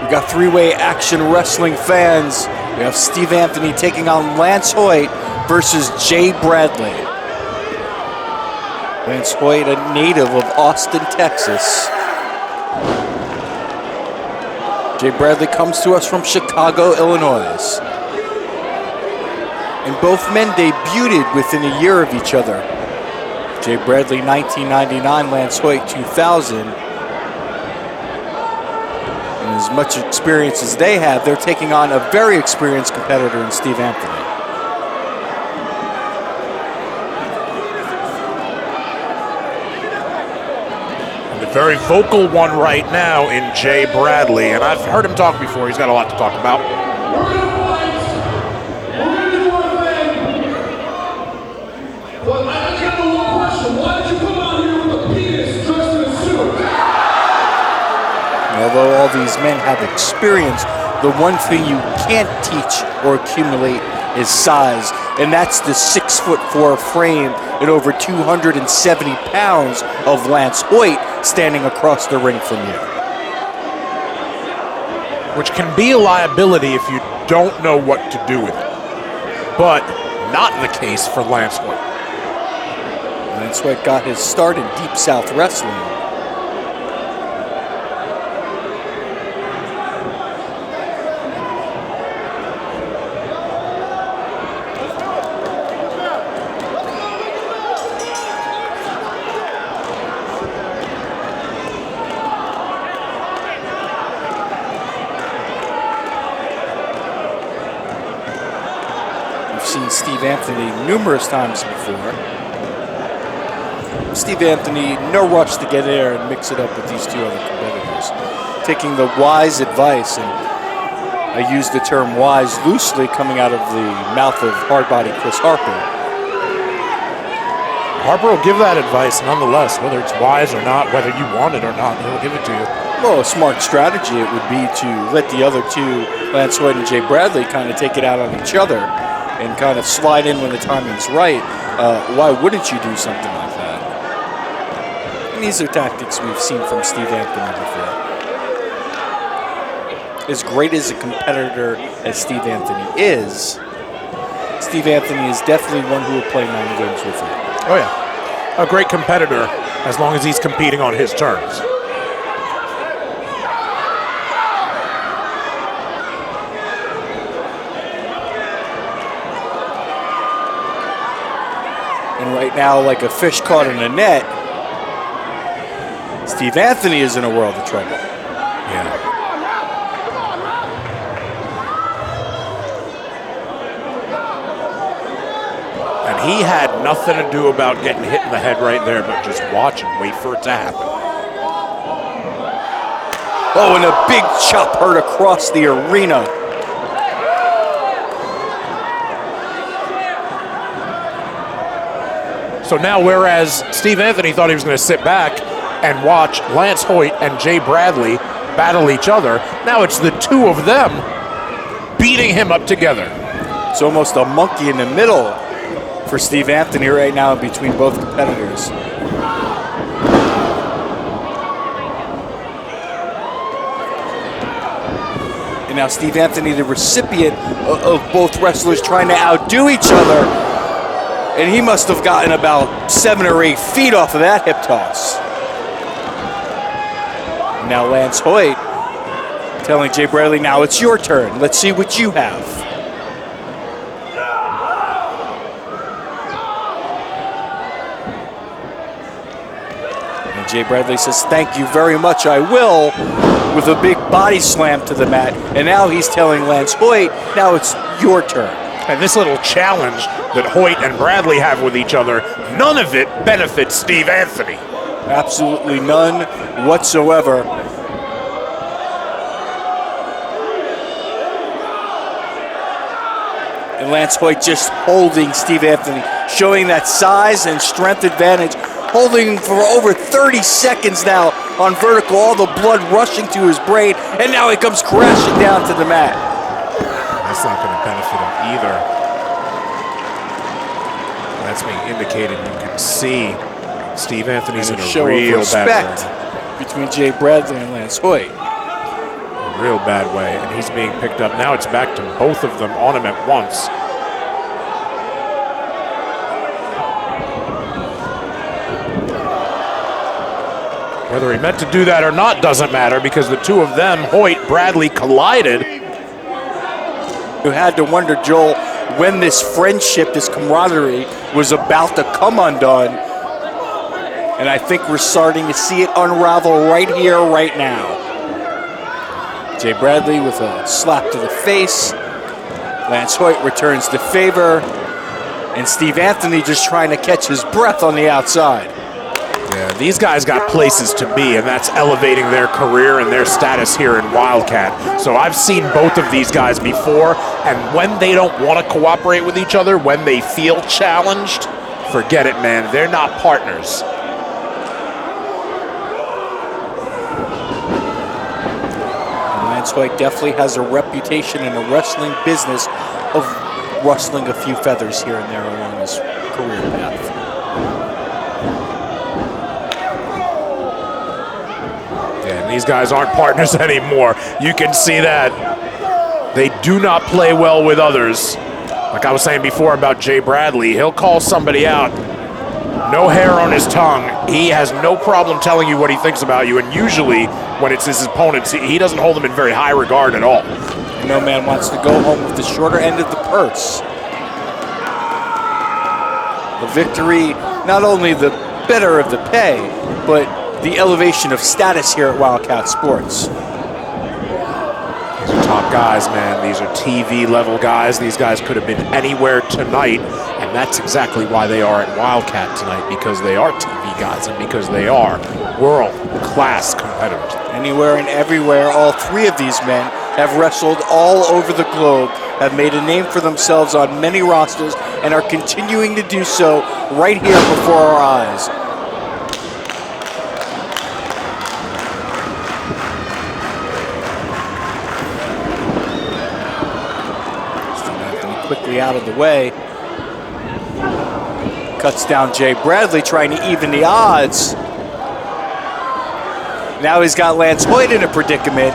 We got three-way action wrestling fans. We have Steve Anthony taking on Lance Hoyt versus Jay Bradley. Lance Hoyt, a native of Austin, Texas. Jay Bradley comes to us from Chicago, Illinois. And both men debuted within a year of each other. Jay Bradley, 1999, Lance Hoyt, 2000. And as much experience as they have, they're taking on a very experienced competitor in Steve Anthony. And a very vocal one right now in Jay Bradley, and I've heard him talk before. He's got a lot to talk about. Although all these men have experience, the one thing you can't teach or accumulate is size, and that's the 6'4" frame and over 270 pounds of Lance Hoyt standing across the ring from you. Which can be a liability if you don't know what to do with it, but not the case for Lance Hoyt. Lance Hoyt got his start in Deep South Wrestling. Seen Steve Anthony numerous times before. Steve Anthony, no rush to get there and mix it up with these two other competitors. Taking the wise advice, and I use the term wise loosely, coming out of the mouth of hardbody Chris Harper. Harper will give that advice nonetheless, whether it's wise or not, whether you want it or not, he'll give it to you. Well, a smart strategy it would be to let the other two, Lance Hoyt and Jay Bradley, kind of take it out on each other and kind of slide in when the timing's right. Why wouldn't you do something like that? And these are tactics we've seen from Steve Anthony before. As great as a competitor as Steve Anthony is, Steve Anthony is definitely one who will play mind games with you. Oh yeah, a great competitor as long as he's competing on his terms. And right now, like a fish caught in a net, Steve Anthony is in a world of trouble. Yeah. And he had nothing to do about getting hit in the head right there, but just watch and wait for it to happen. Oh, and a big chop heard across the arena. So now, whereas Steve Anthony thought he was going to sit back and watch Lance Hoyt and Jay Bradley battle each other, now it's the two of them beating him up together. It's almost a monkey in the middle for Steve Anthony right now between both competitors. And now Steve Anthony, the recipient of both wrestlers trying to outdo each other. And he must have gotten about 7 or 8 feet off of that hip toss. Now Lance Hoyt telling Jay Bradley, now it's your turn. Let's see what you have. And Jay Bradley says, thank you very much, I will, with a big body slam to the mat. And now he's telling Lance Hoyt, now it's your turn. And this little challenge that Hoyt and Bradley have with each other, none of it benefits Steve Anthony. Absolutely none whatsoever. And Lance Hoyt just holding Steve Anthony, showing that size and strength advantage, holding for over 30 seconds now on vertical, all the blood rushing to his brain, and now he comes crashing down to the mat. That's not going to benefit him either. That's being indicated. You can see Steve Anthony's in a show real of respect bad between Jay Bradley and Lance Hoyt. real bad way, and he's being picked up. Now it's back to both of them on him at once. Whether he meant to do that or not doesn't matter, because the two of them, Hoyt, Bradley, collided. You had to wonder, Joel, when this friendship, this camaraderie was about to come undone. And I think we're starting to see it unravel right here, right now. Jay Bradley with a slap to the face. Lance Hoyt returns the favor. And Steve Anthony just trying to catch his breath on the outside. Yeah, these guys got places to be, and that's elevating their career and their status here in WildKat. So I've seen both of these guys before, and when they don't want to cooperate with each other, when they feel challenged, forget it, man. They're not partners. And Lance Hoyt definitely has a reputation in the wrestling business of rustling a few feathers here and there along his career path. These guys aren't partners anymore. You can see that. They do not play well with others. Like I was saying before about Jay Bradley, he'll call somebody out. No hair on his tongue. He has no problem telling you what he thinks about you, and usually when it's his opponents, he doesn't hold them in very high regard at all. No man wants to go home with the shorter end of the purse. The victory, not only the better of the pay, but the elevation of status here at WildKat Sports. These are top guys, man. These are TV level guys. These guys could have been anywhere tonight, and that's exactly why they are at WildKat tonight, because they are TV guys and because they are world-class competitors. Anywhere and everywhere, all three of these men have wrestled all over the globe, have made a name for themselves on many rosters, and are continuing to do so right here before our eyes. Quickly out of the way. Cuts down Jay Bradley, trying to even the odds. Now he's got Lance Hoyt in a predicament.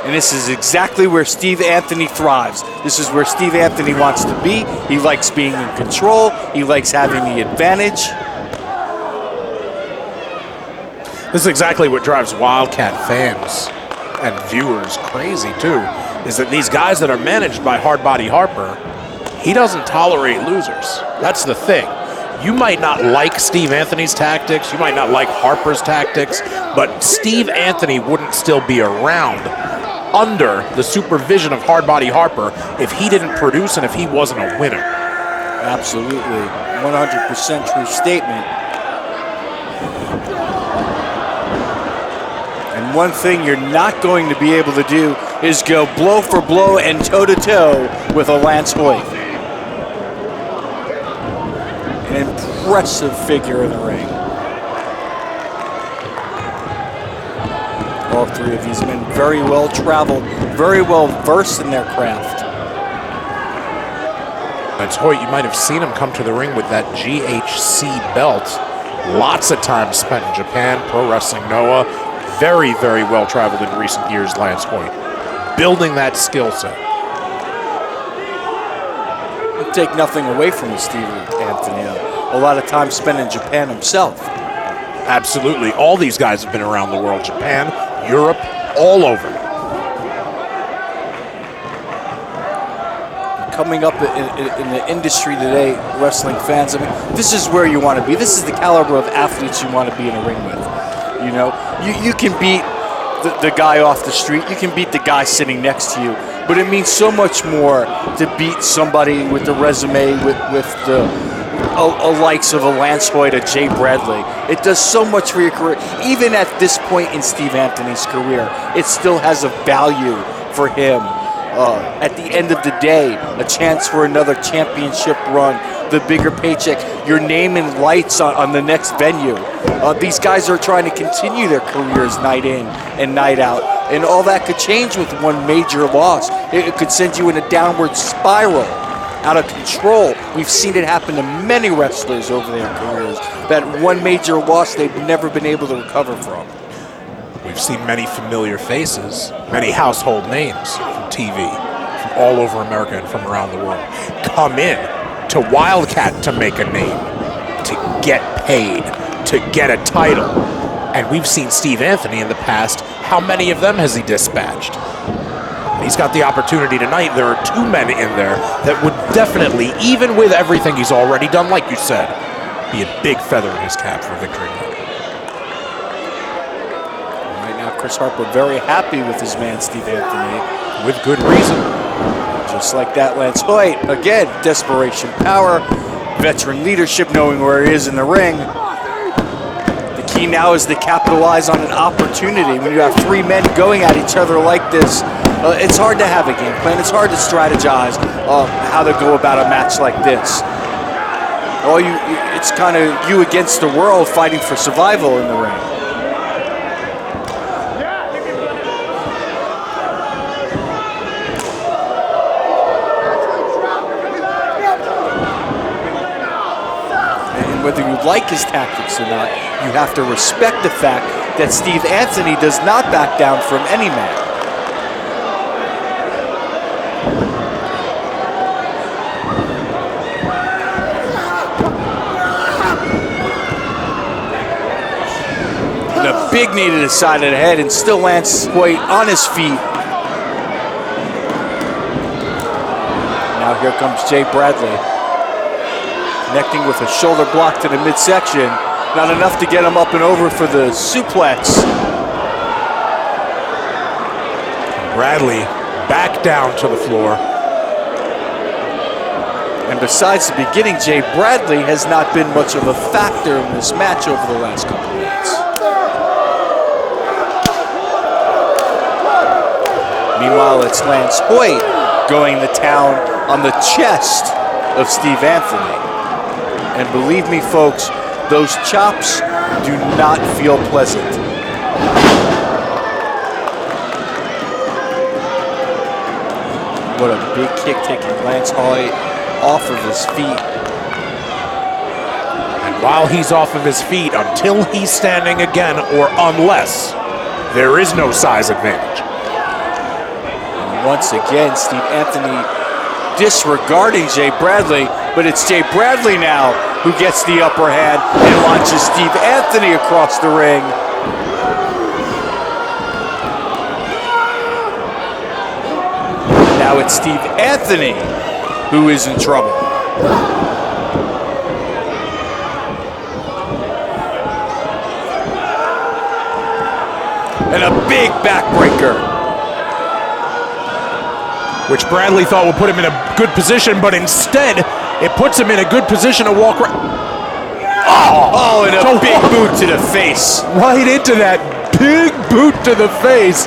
And this is exactly where Steve Anthony thrives. This is where Steve Anthony wants to be. He likes being in control. He likes having the advantage. This is exactly what drives WildKat fans and viewers crazy too, is that these guys that are managed by Hardbody Harper, he doesn't tolerate losers. That's the thing. You might not like Steve Anthony's tactics, you might not like Harper's tactics, but Steve Anthony wouldn't still be around under the supervision of Hardbody Harper if he didn't produce and if he wasn't a winner. Absolutely. 100% true statement. And one thing you're not going to be able to do is go blow for blow and toe-to-toe with a Lance Hoyt. An impressive figure in the ring. All three of these men very well traveled, very well versed in their craft. Lance Hoyt, you might have seen him come to the ring with that GHC belt. Lots of time spent in Japan, Pro Wrestling Noah. Very, very well traveled in recent years, Lance Hoyt. Building that skill set. Take nothing away from Steve Anthony. A lot of time spent in Japan himself. Absolutely. All these guys have been around the world. Japan, Europe, all over. Coming up in the industry today, wrestling fans, I mean, this is where you want to be. This is the caliber of athletes you want to be in a ring with. You know, you can beat the guy off the street, you can beat the guy sitting next to you, but it means so much more to beat somebody with the resume, with the likes of a Lance Hoyt, a Jay Bradley. It does so much for your career. Even at this point in Steve Anthony's career, it still has a value for him. At the end of the day, a chance for another championship run, the bigger paycheck, your name in lights on the next venue. These guys are trying to continue their careers night in and night out, and all that could change with one major loss. It could send you in a downward spiral, out of control. We've seen it happen to many wrestlers over their careers, that one major loss they've never been able to recover from. We've we've seen many familiar faces, many household names from TV, from all over America and from around the world, come in to WildKat to make a name, to get paid, to get a title. And we've seen Steve Anthony in the past. How many of them has he dispatched? He's got the opportunity tonight. There are two men in there that would definitely, even with everything he's already done, like you said, be a big feather in his cap for victory. Right now, Chris Harper very happy with his man, Steve Anthony. With good reason. Just like that, Lance Hoyt. Again, desperation, power, veteran leadership, knowing where he is in the ring. The key now is to capitalize on an opportunity. When you have three men going at each other like this, it's hard to have a game plan. It's hard to strategize how to go about a match like this. It's kind of you against the world fighting for survival in the ring. And whether you like his tactics or not, you have to respect the fact that Steve Anthony does not back down from any man. Big knee to the side of the head, and still Lance Hoyt on his feet. Now here comes Jay Bradley, connecting with a shoulder block to the midsection. Not enough to get him up and over for the suplex. Bradley back down to the floor. And besides the beginning, Jay Bradley has not been much of a factor in this match over the last couple of minutes. Meanwhile, it's Lance Hoyt going to town on the chest of Steve Anthony. And believe me, folks, those chops do not feel pleasant. What a big kick taking Lance Hoyt off of his feet. And while he's off of his feet, until he's standing again, or unless, there is no size advantage. Once again, Steve Anthony disregarding Jay Bradley, but it's Jay Bradley now who gets the upper hand and launches Steve Anthony across the ring. Now it's Steve Anthony who is in trouble. And a big backbreaker, which Bradley thought would put him in a good position, but instead, it puts him in a good position to walk right. Oh, and a big boot to the face. Right into that big boot to the face.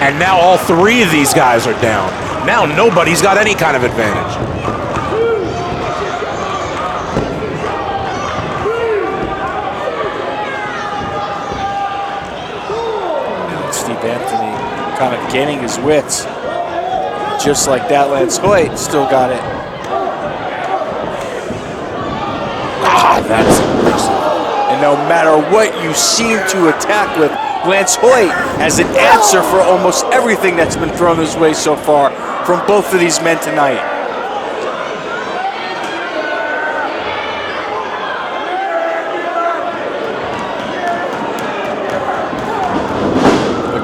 And now all three of these guys are down. Now nobody's got any kind of advantage. Steve Anthony kind of gaining his wits. Just like that, Lance Hoyt still got it. That's impressive. And no matter what you seem to attack with, Lance Hoyt has an answer for almost everything that's been thrown his way so far from both of these men tonight.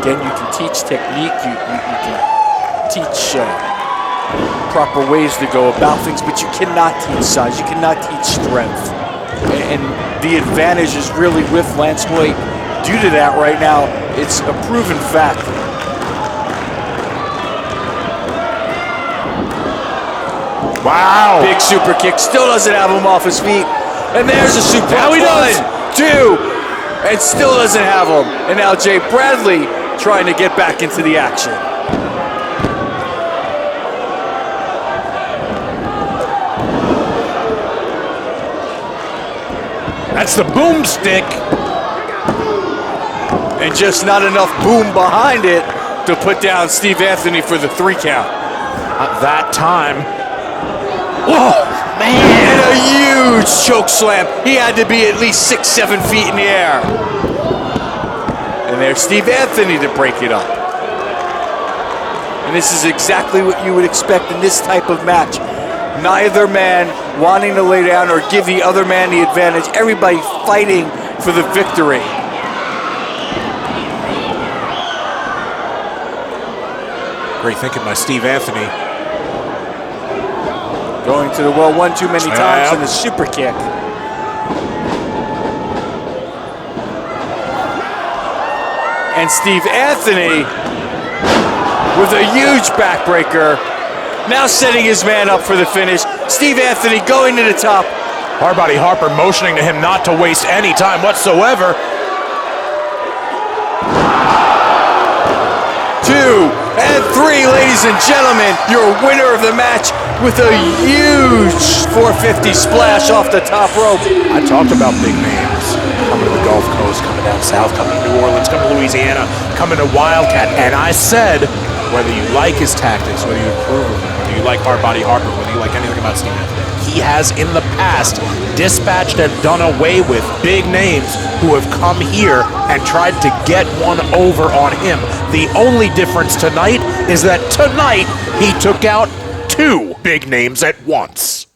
Again, you can teach technique, you can teach proper ways to go about things, but you cannot teach size, you cannot teach strength. And the advantage is really with Lance Hoyt. Due to that right now, it's a proven fact. Wow. Big super kick, still doesn't have him off his feet. And there's a super. Now he does. 1, 2, and still doesn't have him. And now Jay Bradley trying to get back into the action. That's the boomstick. And just not enough boom behind it to put down Steve Anthony for the 3 count. At that time. Whoa, man. And a huge choke slam. He had to be at least 6, 7 feet in the air. And there's Steve Anthony to break it up. And this is exactly what you would expect in this type of match. Neither man wanting to lay down or give the other man the advantage. Everybody fighting for the victory. Great thinking by Steve Anthony. Going to the well one too many times and a super kick. And Steve Anthony with a huge backbreaker. Now setting his man up for the finish. Steve Anthony going to the top. Hardbody Harper motioning to him not to waste any time whatsoever. 2 and 3, ladies and gentlemen, your winner of the match with a huge 450 splash off the top rope. I talked about big names coming to the Gulf Coast, coming down south, coming to New Orleans, coming to Louisiana, coming to WildKat, and I said, whether you like his tactics, whether you approve of him, whether you like Hardbody Harper, whether you like anything about Steve Anthony, he has in the past dispatched and done away with big names who have come here and tried to get one over on him. The only difference tonight is that tonight he took out 2 big names at once.